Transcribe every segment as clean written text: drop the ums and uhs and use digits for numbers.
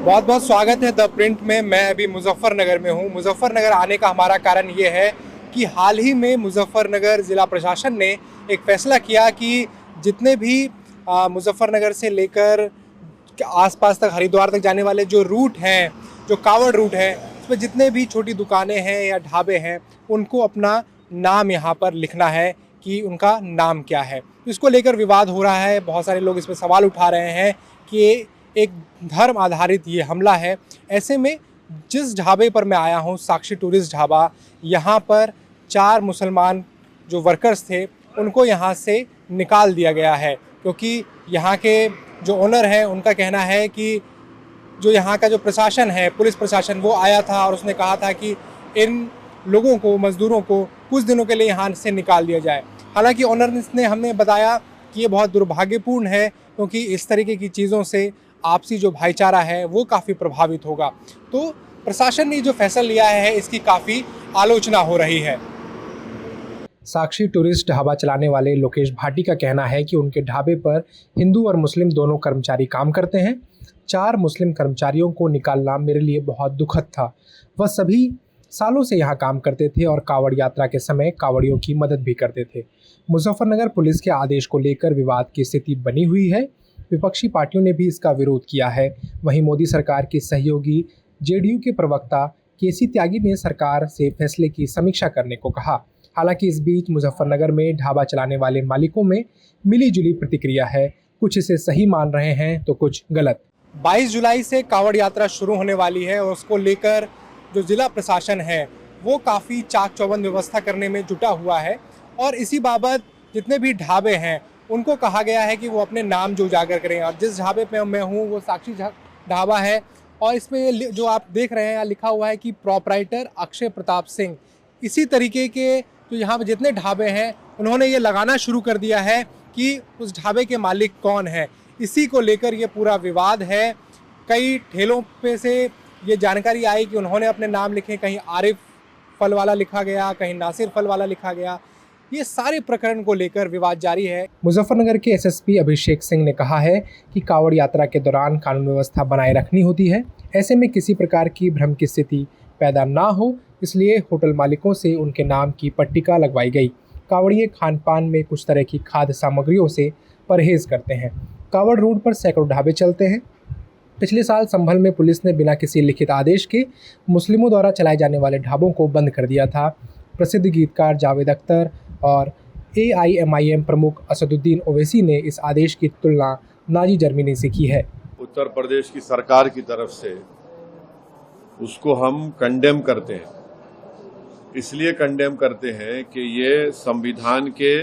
बहुत बहुत स्वागत है द प्रिंट में। मैं अभी मुजफ्फरनगर में हूँ। मुजफ्फरनगर आने का हमारा कारण ये है कि हाल ही में मुजफ्फरनगर ज़िला प्रशासन ने एक फ़ैसला किया कि जितने भी मुजफ्फरनगर से लेकर आसपास तक हरिद्वार तक जाने वाले जो रूट हैं, जो कांवड़ रूट है, उसमें जितने भी छोटी दुकानें हैं या ढाबे हैं, उनको अपना नाम यहाँ पर लिखना है कि उनका नाम क्या है। तो इसको लेकर विवाद हो रहा है। बहुत सारे लोग इस पर सवाल उठा रहे हैं कि एक धर्म आधारित ये हमला है। ऐसे में जिस ढाबे पर मैं आया हूँ, साक्षी टूरिस्ट ढाबा, यहाँ पर 4 मुसलमान जो वर्कर्स थे उनको यहाँ से निकाल दिया गया है, क्योंकि यहाँ के जो ओनर हैं उनका कहना है कि जो यहाँ का जो प्रशासन है, पुलिस प्रशासन, वो आया था और उसने कहा था कि इन लोगों को, मज़दूरों को कुछ दिनों के लिए यहाँ से निकाल दिया जाए। हालांकि ओनर ने हमें बताया कि ये बहुत दुर्भाग्यपूर्ण है, क्योंकि इस तरीके की चीज़ों से आपसी जो भाईचारा है वो काफ़ी प्रभावित होगा। तो प्रशासन ने जो फैसला लिया है इसकी काफ़ी आलोचना हो रही है। साक्षी टूरिस्ट ढाबा चलाने वाले लोकेश भाटी का कहना है कि उनके ढाबे पर हिंदू और मुस्लिम दोनों कर्मचारी काम करते हैं। 4 मुस्लिम कर्मचारियों को निकालना मेरे लिए बहुत दुखद था। वह सभी सालों से यहाँ काम करते थे और कांवड़ यात्रा के समय कांवड़ियों की मदद भी करते थे। मुजफ्फरनगर पुलिस के आदेश को लेकर विवाद की स्थिति बनी हुई है। विपक्षी पार्टियों ने भी इसका विरोध किया है। वहीं मोदी सरकार की सहयोगी जेडीयू के प्रवक्ता केसी त्यागी ने सरकार से फैसले की समीक्षा करने को कहा। हालांकि इस बीच मुजफ्फरनगर में ढाबा चलाने वाले मालिकों में मिलीजुली प्रतिक्रिया है। कुछ इसे सही मान रहे हैं तो कुछ गलत। 22 जुलाई से कांवड़ यात्रा शुरू होने वाली है और उसको लेकर जो जिला प्रशासन है वो काफ़ी चाक चौबंद व्यवस्था करने में जुटा हुआ है। और इसी बाबत जितने भी ढाबे हैं उनको कहा गया है कि वो अपने नाम जो उजागर करें। और जिस ढाबे पे मैं हूँ वो साक्षी ढाबा है, और इसमें जो आप देख रहे हैं यहाँ लिखा हुआ है कि प्रोपराइटर अक्षय प्रताप सिंह। इसी तरीके के जो यहाँ पे जितने ढाबे हैं उन्होंने ये लगाना शुरू कर दिया है कि उस ढाबे के मालिक कौन है। इसी को लेकर ये पूरा विवाद है। कई ठेलों पे से ये जानकारी आई कि उन्होंने अपने नाम लिखे, कहीं आरिफ फल वाला लिखा गया, कहीं नासिर फल वाला लिखा गया। ये सारे प्रकरण को लेकर विवाद जारी है। मुजफ्फरनगर के एसएसपी अभिषेक सिंह ने कहा है कि कांवड़ यात्रा के दौरान कानून व्यवस्था बनाए रखनी होती है। ऐसे में किसी प्रकार की भ्रम की स्थिति पैदा ना हो, इसलिए होटल मालिकों से उनके नाम की पट्टिका लगवाई गई। कांवड़िए खान पान में कुछ तरह की खाद्य सामग्रियों से परहेज करते हैं। कांवड़ रोड पर सैकड़ों ढाबे चलते हैं। पिछले साल संभल में पुलिस ने बिना किसी लिखित आदेश के मुस्लिमों द्वारा चलाए जाने वाले ढाबों को बंद कर दिया था। प्रसिद्ध गीतकार जावेद अख्तर और AIMIM प्रमुख असदुद्दीन ओवैसी ने इस आदेश की तुलना नाजी जर्मनी से की है। उत्तर प्रदेश की सरकार की तरफ से उसको हम कंडेम करते हैं। इसलिए कंडेम करते हैं कि ये संविधान के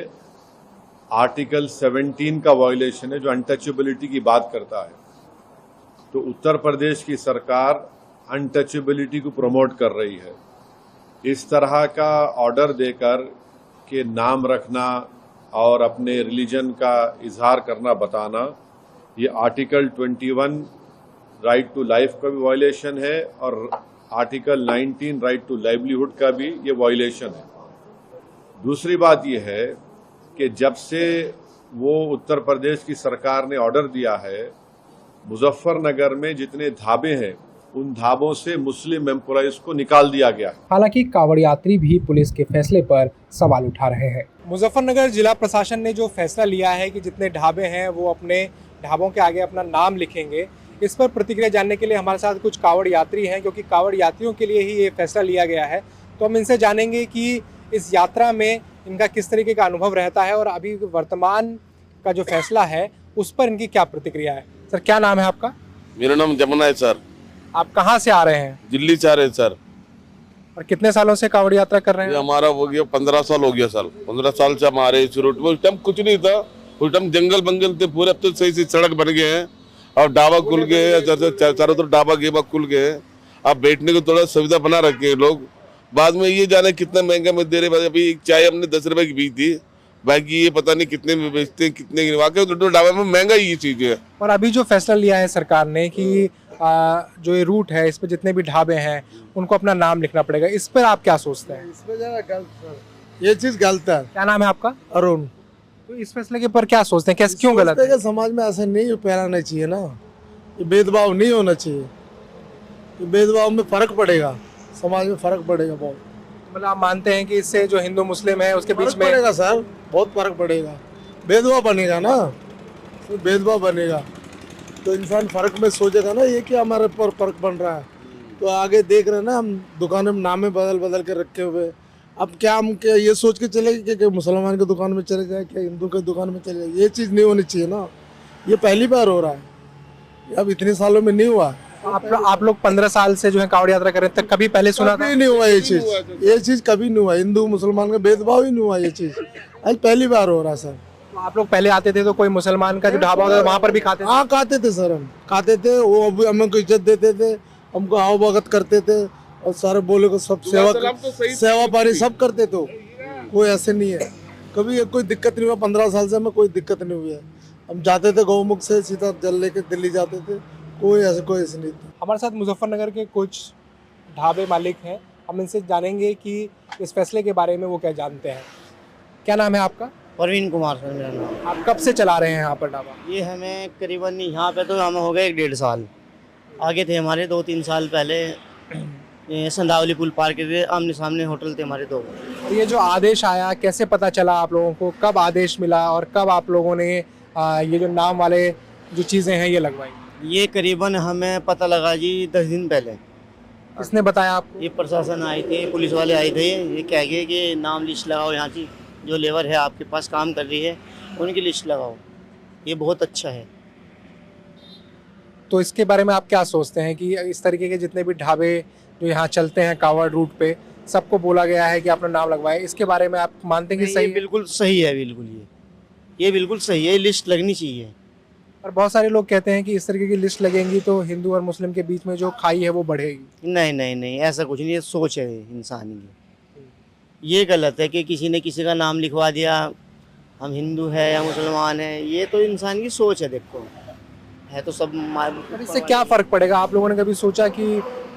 आर्टिकल 17 का वायलेशन है, जो अनटचेबिलिटी की बात करता है। तो उत्तर प्रदेश की सरकार अनटचेबिलिटी को प्रमोट कर रही है। इस तरह का ऑर्डर देकर के नाम रखना और अपने रिलीजन का इजहार करना, बताना, ये आर्टिकल 21 राइट टू लाइफ का भी वायलेशन है और आर्टिकल 19 राइट टू लाइवलीहुड का भी ये वायलेशन है। दूसरी बात ये है कि जब से वो उत्तर प्रदेश की सरकार ने ऑर्डर दिया है, मुजफ्फरनगर में जितने ढाबे हैं उन ढाबों से मुस्लिम एम्प्लॉइज को निकाल दिया गया। हालांकि कांवड़ यात्री भी पुलिस के फैसले पर सवाल उठा रहे हैं। मुजफ्फरनगर जिला प्रशासन ने जो फैसला लिया है कि जितने ढाबे हैं वो अपने ढाबों के आगे अपना नाम लिखेंगे, इस पर प्रतिक्रिया जानने के लिए हमारे साथ कुछ कांवड़ यात्री हैं, क्योंकि कांवड़ यात्रियों के लिए ही ये फैसला लिया गया है। तो हम इनसे जानेंगे कि इस यात्रा में इनका किस तरीके का अनुभव रहता है और अभी वर्तमान का जो फैसला है उस पर इनकी क्या प्रतिक्रिया है। सर, क्या नाम है आपका? मेरा नाम जमुना है सर। आप कहाँ से आ रहे हैं? दिल्ली से आ रहे हैं सर। और कितने सालों से कांवड़ यात्रा कर रहे हैं? ये हमारा हो गया 15 साल हो गया सर। 15 साल से हम आ रहे हैं इस रूट में। उस टाइम कुछ नहीं था, उस टाइम जंगल बंगल थे पूरे। अब तो सही से सड़क बन गए हैं और ढाबा खुल गए, चारों तरफ ढाबा गेबा खुल गए। अब बैठने को थोड़ा सुविधा बना रखे हैं लोग। बाद में ये जाने कितना महंगा में दे रहे। अभी एक चाय हमने 10 रुपए की पी थी, बाकी ये पता नहीं कितने में बेचते हैं, कितने की। वाकई ढाबा में महंगा ही ये चीज है। और अभी जो फैसला लिया है सरकार ने कि जो ये रूट है इस पे जितने भी ढाबे हैं उनको अपना नाम लिखना पड़ेगा, इस पर आप क्या सोचते हैं? इस पे जरा गलत, ये चीज गलत है। क्या नाम है आपका? अरुण। तो इस फैसले के ऊपर क्या सोचते हैं, कैसे, क्यों गलत है? समाज में ऐसा नहीं फैलाना चाहिए ना, ये भेदभाव नहीं होना चाहिए। तो भेदभाव में फर्क पड़ेगा, समाज में फर्क पड़ेगा बहुत। मतलब आप मानते हैं कि इससे जो हिंदू मुस्लिम है उसके बीच फर्क में पड़ेगा सर, बहुत फर्क पड़ेगा। भेदभाव बनेगा ना, तो भेदभाव बनेगा तो इंसान फर्क में सोचेगा ना, ये क्या हमारे पर फर्क बन रहा है। तो आगे देख रहे हैं ना, हम दुकानों में नामे बदल बदल के रखे हुए। अब क्या हम क्या ये सोच के चले कि मुसलमान की दुकान में चले जाए, क्या हिंदू की दुकान में चले जाए? ये चीज़ नहीं होनी चाहिए ना। ये पहली बार हो रहा है, अब इतने सालों में नहीं हुआ। आप लोग 15 साल से जो है कांवड़ यात्रा कर रहे थे, कभी पहले सुना था? कभी नहीं हुआ ये चीज़ कभी नहीं हुआ। हिंदू मुसलमान का भेदभाव ही नहीं हुआ ये चीज़, आज पहली बार हो रहा है सर। तो आप लोग पहले आते थे तो कोई मुसलमान का जो ढाबा होता था वहां पर भी खाते थे? हाँ खाते थे सर, हम खाते थे। वो अभी हमें को इज्जत देते थे, हमको आओ भगत करते थे और सारे बोले को सब सेवा पानी सब करते थे। कोई ऐसे नहीं है, कभी कोई दिक्कत नहीं हुआ। 15 साल से हमें कोई दिक्कत नहीं हुई है। हम जाते थे गौमुख से सीधा जल लेके दिल्ली जाते थे, कोई ऐसे नहीं था। हमारे साथ मुजफ्फरनगर के कुछ ढाबे मालिक हैं, हम इनसे जानेंगे कि इस फैसले के बारे में वो क्या जानते हैं। क्या नाम है आपका? परवीन कुमार सर मेरा नाम। आप कब से चला रहे हैं यहाँ पर ढाबा? ये हमें करीबन यहाँ पे तो हमें हो गए 1.5 साल। आगे थे हमारे 2-3 साल पहले ये संधावली पुल पार के थे, आमने सामने होटल थे हमारे 2। और ये जो आदेश आया कैसे पता चला आप लोगों को? कब आदेश मिला और कब आप लोगों ने ये जो नाम वाले जो चीज़ें हैं ये लगवाई? ये करीबन हमें पता लगा जी 10 दिन पहले। किसने बताया आपको? ये प्रशासन आए थे, पुलिस वाले आए थे, ये कह गए कि नाम लिस्ट लगाओ, यहाँ की जो लेबर है आपके पास काम कर रही है उनकी लिस्ट लगाओ। ये बहुत अच्छा है। तो इसके बारे में आप क्या सोचते हैं कि इस तरीके के जितने भी ढाबे जो यहाँ चलते हैं कांवड़ रूट पे, सबको बोला गया है कि अपना नाम लगवाएं, इसके बारे में आप मानते हैं कि ये सही है? बिल्कुल सही है, बिल्कुल ये बिल्कुल सही है, लिस्ट लगनी चाहिए। और बहुत सारे लोग कहते हैं कि इस तरीके की लिस्ट लगेंगी तो हिंदू और मुस्लिम के बीच में जो खाई है वो बढ़ेगी। नहीं नहीं नहीं, ऐसा कुछ नहीं, ये सोच है इंसान की। ये गलत है कि किसी ने किसी का नाम लिखवा दिया, हम हिंदू है या मुसलमान है, ये तो इंसान की सोच है। देखो है तो सब पर इससे क्या फ़र्क पड़ेगा? आप लोगों ने कभी सोचा कि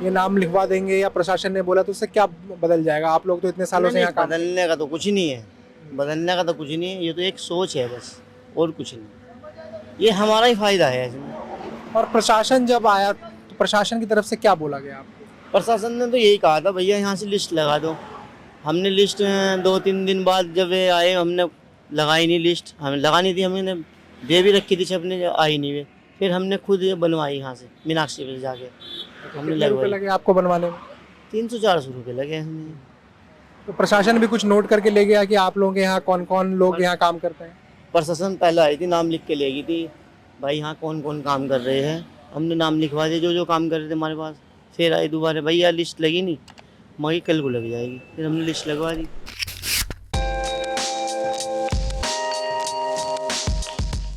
ये नाम लिखवा देंगे या प्रशासन ने बोला तो उससे क्या बदल जाएगा? आप लोग तो इतने सालों से यहाँ काम। बदलने का तो कुछ नहीं है, बदलने का तो कुछ नहीं है, ये तो एक सोच है बस, और कुछ नहीं। ये हमारा ही फायदा है इसमें। और प्रशासन जब आया तो प्रशासन की तरफ से क्या बोला गया आपको? प्रशासन ने तो यही कहा था, भैया यहाँ से लिस्ट लगा दो। हमने लिस्ट 2-3 दिन बाद जब ये आए, हमने लगाई नहीं लिस्ट, हमें लगानी थी, हमने दे भी रखी थी छपने, आई नहीं वे। फिर हमने खुद ये बनवाई यहाँ से मीनाक्षी पे जाके, हमने कितने रुपए लगवाई। लगे आपको बनवाने में? 300-400 रुपये लगे हमें। तो प्रशासन भी कुछ नोट करके ले गया कि आप लोगों के यहाँ कौन कौन लोग यहाँ काम करते हैं? प्रशासन पहले आई थी, नाम लिख के ले गई थी, भाई यहाँ कौन कौन काम कर रहे हैं। हमने नाम लिखवा दिया जो जो काम कर रहे थे हमारे पास। फिर आई दोबारा, भैया लिस्ट लगी नहीं, मगर कल को लग जाएगी। फिर हमने लिस्ट लगवा दी।